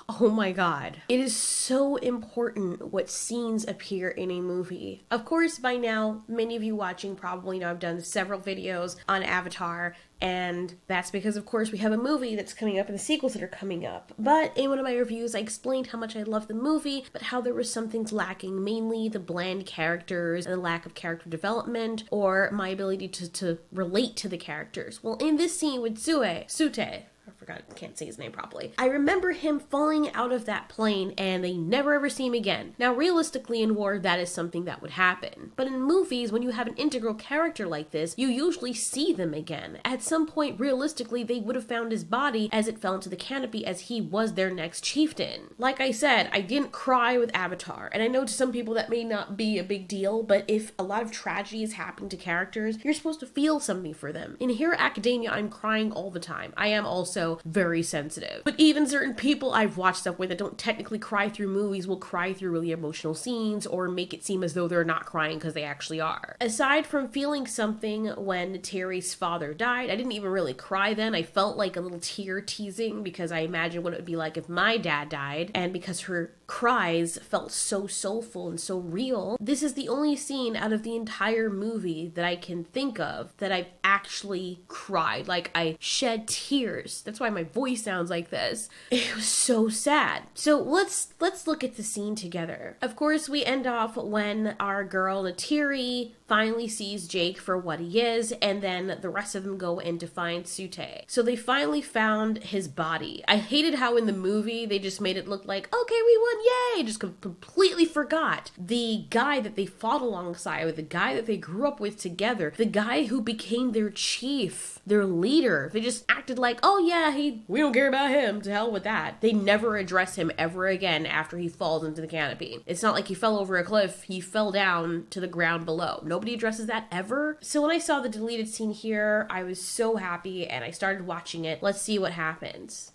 Oh my god. It is so important what scenes appear in a movie. Of course, by now, many of you watching probably know I've done several videos on Avatar, and that's because, of course, we have a movie that's coming up and the sequels that are coming up. But in one of my reviews, I explained how much I love the movie, but how there were some things lacking, mainly the bland characters and the lack of character development, or my ability to relate to the characters. Well, in this scene with Tsu-tey, I forgot, I can't say his name properly. I remember him falling out of that plane and they never ever see him again. Now, realistically in war, that is something that would happen. But in movies, when you have an integral character like this, you usually see them again. At some point, realistically, they would have found his body as it fell into the canopy as he was their next chieftain. Like I said, I didn't cry with Avatar. And I know to some people that may not be a big deal, but if a lot of tragedies happen to characters, you're supposed to feel something for them. In Hero Academia, I'm crying all the time. I am also very sensitive. But even certain people I've watched stuff with that don't technically cry through movies will cry through really emotional scenes or make it seem as though they're not crying because they actually are. Aside from feeling something when Neytiri's father died, I didn't even really cry then. I felt like a little tear teasing because I imagined what it would be like if my dad died, and because her cries felt so soulful and so real. This is the only scene out of the entire movie that I can think of that I've actually cried. Like, I shed tears. That's why my voice sounds like this. It was so sad. So let's look at the scene together. Of course, we end off when our girl Neytiri finally sees Jake for what he is, and then the rest of them go in to find Tsu-tey. So they finally found his body. I hated how in the movie they just made it look like, okay, we won, yay! Just completely forgot the guy that they fought alongside with, the guy that they grew up with together, the guy who became their chief, their leader. They just acted like, oh yeah, we don't care about him, to hell with that. They never address him ever again after he falls into the canopy. It's not like he fell over a cliff, he fell down to the ground below. Nobody addresses that ever. So when I saw the deleted scene here, I was so happy and I started watching it. Let's see what happens.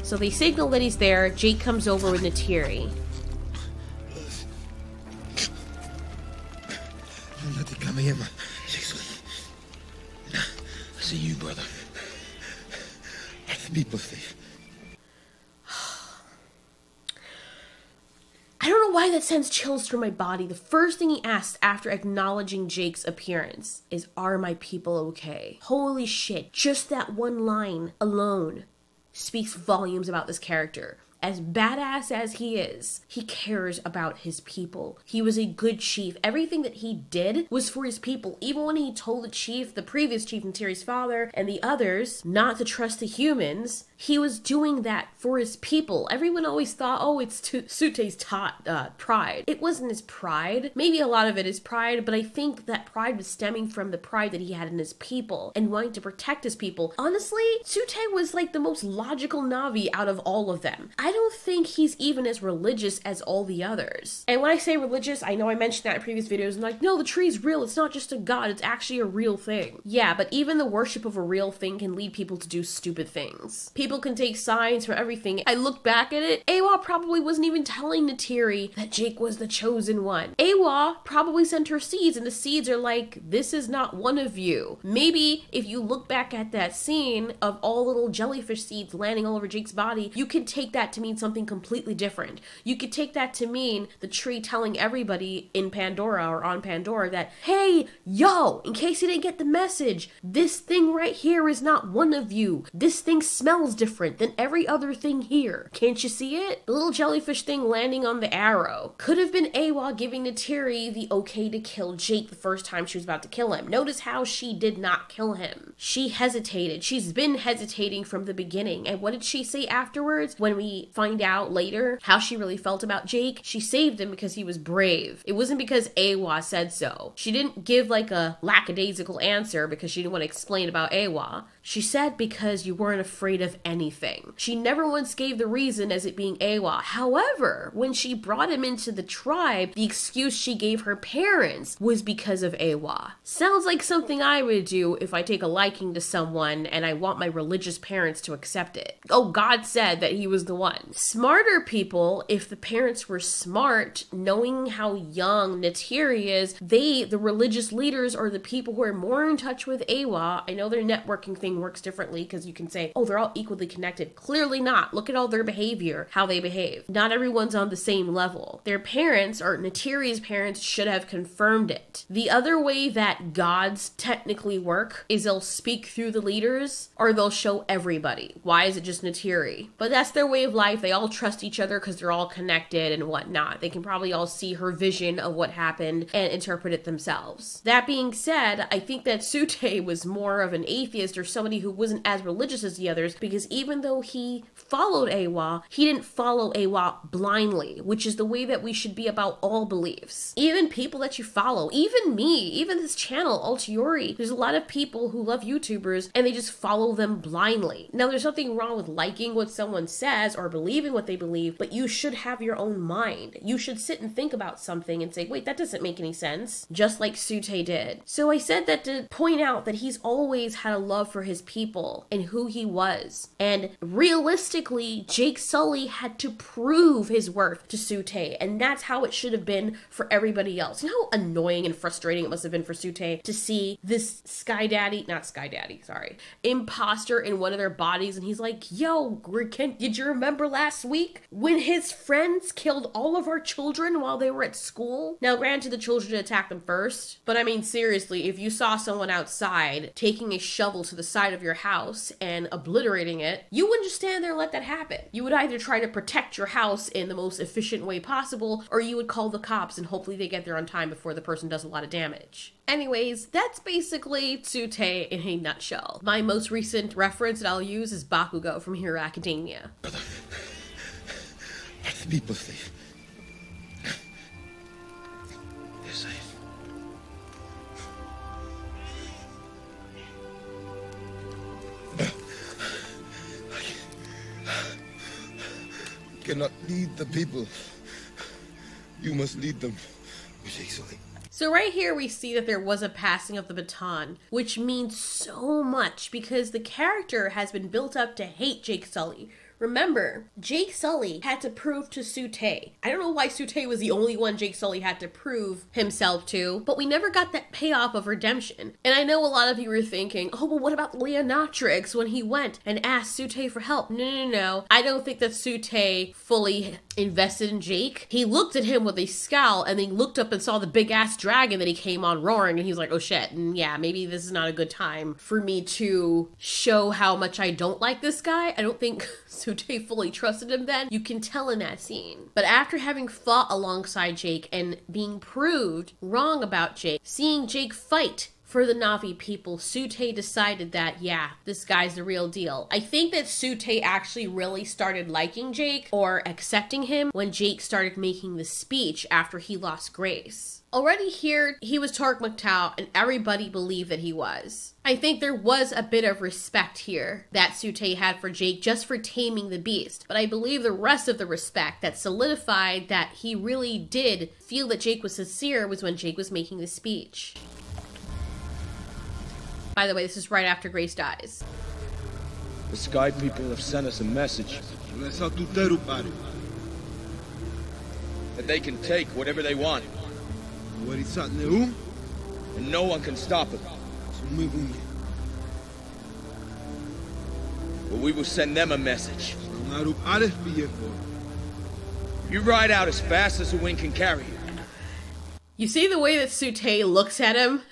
So they signal that he's there. Jake comes over with Neytiri. I see you, brother. Let the people see. I don't know why that sends chills through my body. The first thing he asks after acknowledging Jake's appearance is, are my people okay? Holy shit. Just that one line alone speaks volumes about this character. As badass as he is, he cares about his people. He was a good chief. Everything that he did was for his people. Even when he told the chief, the previous chief, Neytiri's father, and the others not to trust the humans, he was doing that for his people. Everyone always thought, oh, it's Tsu-tey's pride. It wasn't his pride. Maybe a lot of it is pride, but I think that pride was stemming from the pride that he had in his people and wanting to protect his people. Honestly, Tsu-tey was like the most logical Navi out of all of them. I don't think he's even as religious as all the others. And when I say religious, I know I mentioned that in previous videos, and like, no, the tree's real. It's not just a god. It's actually a real thing. Yeah, but even the worship of a real thing can lead people to do stupid things. People can take signs for everything. I look back at it, Eywa probably wasn't even telling Neytiri that Jake was the chosen one. Eywa probably sent her seeds, and the seeds are like, this is not one of you. Maybe if you look back at that scene of all little jellyfish seeds landing all over Jake's body, you could take that to mean something completely different. You could take that to mean the tree telling everybody in Pandora or on Pandora that, hey, yo, in case you didn't get the message, this thing right here is not one of you. This thing smells different than every other thing here. Can't you see it? The little jellyfish thing landing on the arrow could have been Eywa giving Neytiri the okay to kill Jake the first time she was about to kill him. Notice how she did not kill him. She hesitated. She's been hesitating from the beginning. And what did she say afterwards when we find out later how she really felt about Jake? She saved him because he was brave. It wasn't because Eywa said so. She didn't give like a lackadaisical answer because she didn't want to explain about Eywa. She said because you weren't afraid of anything. She never once gave the reason as it being Eywa. However, when she brought him into the tribe, the excuse she gave her parents was because of Eywa. Sounds like something I would do if I take a liking to someone and I want my religious parents to accept it. Oh, God said that he was the one. Smarter people, if the parents were smart, knowing how young Neytiri is, the religious leaders or the people who are more in touch with Eywa, I know their networking thing everything works differently because you can say, oh, they're all equally connected. Clearly not. Look at all their behavior, how they behave. Not everyone's on the same level. Their parents, or Neytiri's parents, should have confirmed it. The other way that gods technically work is they'll speak through the leaders, or they'll show everybody. Why is it just Neytiri? But that's their way of life. They all trust each other because they're all connected and whatnot. They can probably all see her vision of what happened and interpret it themselves. That being said, I think that Tsu-tey was more of an atheist or somebody who wasn't as religious as the others, because even though he followed Eywa, he didn't follow Eywa blindly, which is the way that we should be about all beliefs. Even people that you follow, even me, even this channel, Altiori, there's a lot of people who love YouTubers and they just follow them blindly. Now, there's nothing wrong with liking what someone says or believing what they believe, but you should have your own mind. You should sit and think about something and say, wait, that doesn't make any sense, just like Tsu-tey did. So I said that to point out that he's always had a love for his people and who he was. And realistically, Jake Sully had to prove his worth to Tsu-tey, and that's how it should have been for everybody else. You know how annoying and frustrating it must have been for Tsu-tey to see this imposter in one of their bodies, and he's like, yo, did you remember last week when his friends killed all of our children while they were at school? Now, granted, the children attacked them first, but I mean, seriously, if you saw someone outside taking a shovel to the side of your house and obliterating it, you wouldn't just stand there and let that happen. You would either try to protect your house in the most efficient way possible, or you would call the cops and hopefully they get there on time before the person does a lot of damage. Anyways, that's basically Tsu-tey in a nutshell. My most recent reference that I'll use is Bakugo from Hero Academia. Are the people safe? They're safe. I cannot lead the people. You must lead them with Sully. So right here we see that there was a passing of the baton, which means so much because the character has been built up to hate Jake Sully. Remember, Jake Sully had to prove to Tsu-tey. I don't know why Tsu-tey was the only one Jake Sully had to prove himself to, but we never got that payoff of redemption. And I know a lot of you were thinking, oh, well, what about Leonatrix when he went and asked Tsu-tey for help? No. I don't think that Tsu-tey fully invested in Jake. He looked at him with a scowl and then looked up and saw the big ass dragon that he came on roaring, and he was like, oh shit, and yeah, maybe this is not a good time for me to show how much I don't like this guy. I don't think Tsu-tey fully trusted him then. You can tell in that scene. But after having fought alongside Jake and being proved wrong about Jake, seeing Jake fight for the Navi people, Tsu-tey decided that, yeah, this guy's the real deal. I think that Tsu-tey actually really started liking Jake or accepting him when Jake started making the speech after he lost Grace. Already here, he was Torque McTow, and everybody believed that he was. I think there was a bit of respect here that Tsu-tey had for Jake just for taming the beast, but I believe the rest of the respect that solidified that he really did feel that Jake was sincere was when Jake was making the speech. By the way, this is right after Grace dies. The Sky people have sent us a message. That they can take whatever they want. And no one can stop it. But we will send them a message. You ride out as fast as the wind can carry you. You see the way that Tsu-tey looks at him?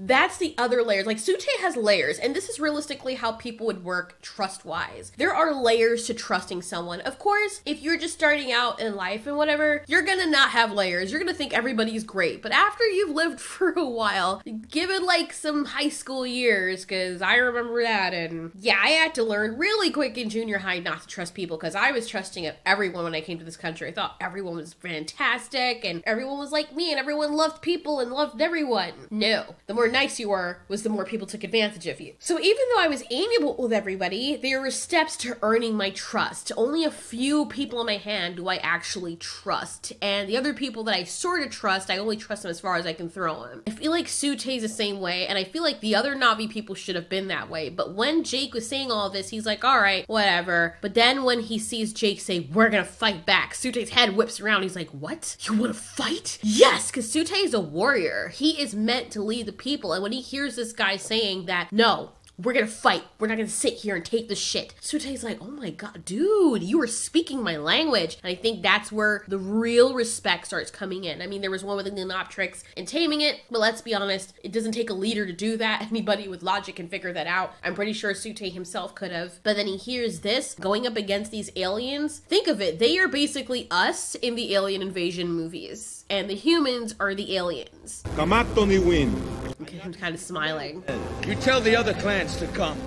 That's the other layers. Like, Tsu-tey has layers, and this is realistically how people would work trust-wise. There are layers to trusting someone. Of course, if you're just starting out in life and whatever, you're gonna not have layers. You're gonna think everybody's great. But after you've lived for a while, give it like some high school years, because I remember that, and yeah, I had to learn really quick in junior high not to trust people, because I was trusting everyone when I came to this country. I thought everyone was fantastic, and everyone was like me, and everyone loved people and loved everyone. No. The more nice you were was the more people took advantage of you. So even though I was amiable with everybody, there were steps to earning my trust. Only a few people in my hand do I actually trust, and the other people that I sort of trust, I only trust them as far as I can throw them. I feel like Tsu-tey's the same way, and I feel like the other Navi people should have been that way, but when Jake was saying all this, he's like, alright, whatever. But then when he sees Jake say, we're gonna fight back, Tsu-tey's head whips around, he's like, what? You wanna fight? Yes, because Tsu-tey is a warrior. He is meant to lead the people. And when he hears this guy saying that, no, we're gonna fight. We're not gonna sit here and take the shit. Tsu-tey's like, oh my god, dude, you were speaking my language. And I think that's where the real respect starts coming in. I mean, there was one with the Neoptrix and taming it, but let's be honest, it doesn't take a leader to do that. Anybody with logic can figure that out. I'm pretty sure Tsu-tey himself could have. But then he hears this going up against these aliens. Think of it, they are basically us in the alien invasion movies. And the humans are the aliens. Kamatoni win. Okay, I'm kind of smiling. You tell the other clans to come.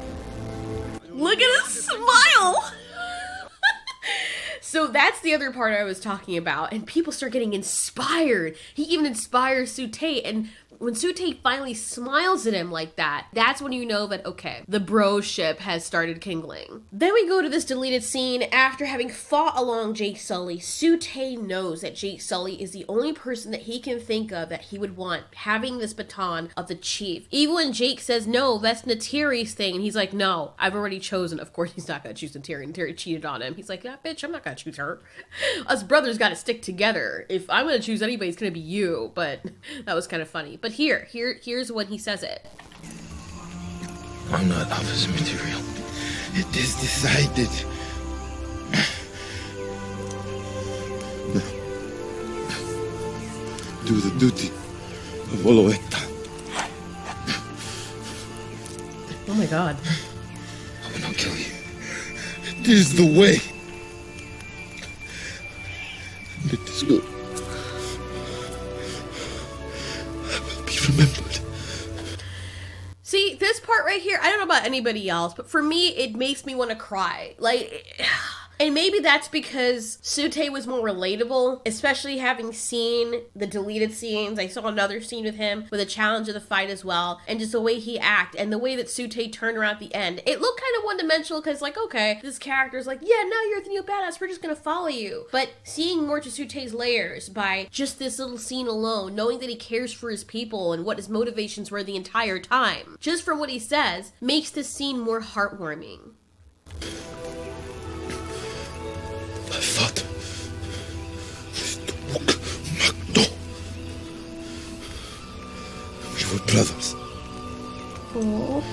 Look at his smile! So that's the other part I was talking about, and people start getting inspired. He even inspires Tsu-tey, and when Tsu-tey finally smiles at him like that, that's when you know that, okay, the bro-ship has started kindling. Then we go to this deleted scene. After having fought along Jake Sully, Tsu-tey knows that Jake Sully is the only person that he can think of that he would want having this baton of the chief. Even when Jake says, no, that's Natiri's thing, and he's like, no, I've already chosen. Of course he's not gonna choose Natiri. Natiri cheated on him. He's like, yeah, bitch, I'm not gonna choose her. Us brothers gotta stick together. If I'm gonna choose anybody, it's gonna be you. But that was kind of funny. But here's when he says it. I'm not opposite material. It is decided. Do the duty of Olo'eyktan. Oh my god. I will not kill you. It is the way. And it is good. Remembered. See, this part right here, I don't know about anybody else, but for me, it makes me want to cry. Like, and maybe that's because Tsu-tey was more relatable, especially having seen the deleted scenes. I saw another scene with him with a challenge of the fight as well, and just the way he acted and the way that Tsu-tey turned around at the end. It looked kind of one-dimensional because, like, okay, this character's like, yeah, now you're the new badass, we're just gonna follow you. But seeing more to Tsu-tey's layers by just this little scene alone, knowing that he cares for his people and what his motivations were the entire time, just from what he says, makes this scene more heartwarming. I fought with Magdo. We were brothers. Oh.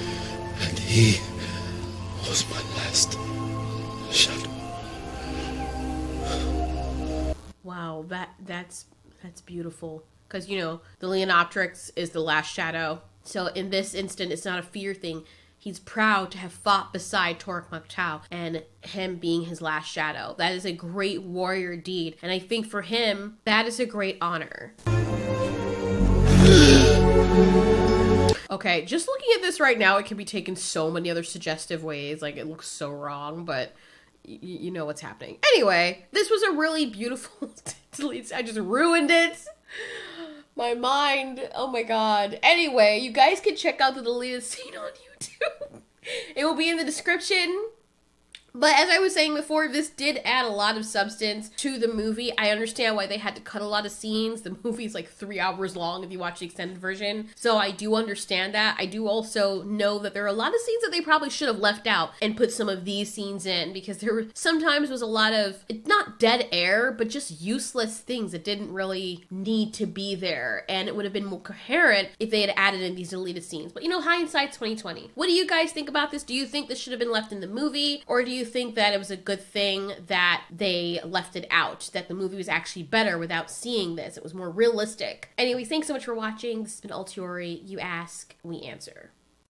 And he was my last shadow. Wow, that's beautiful. Because, you know, the Leonoptrix is the last shadow. So in this instant, it's not a fear thing. He's proud to have fought beside Toruk Mak'Tau and him being his last shadow. That is a great warrior deed. And I think for him, that is a great honor. Okay, just looking at this right now, it can be taken so many other suggestive ways. Like, it looks so wrong, but you know what's happening. Anyway, this was a really beautiful delete. I just ruined it. My mind. Oh my god. Anyway, you guys can check out the deleted scene on YouTube. It will be in the description. But as I was saying before, this did add a lot of substance to the movie. I understand why they had to cut a lot of scenes. The movie is like 3 hours long if you watch the extended version. So I do understand that. I do also know that there are a lot of scenes that they probably should have left out and put some of these scenes in, because there were sometimes was a lot of, not dead air, but just useless things that didn't really need to be there. And it would have been more coherent if they had added in these deleted scenes. But you know, hindsight's 2020. What do you guys think about this? Do you think this should have been left in the movie? Or do you think that it was a good thing that they left it out, that the movie was actually better without seeing this? It was more realistic. Anyway, thanks so much for watching. This has been Altiori. You ask, we answer.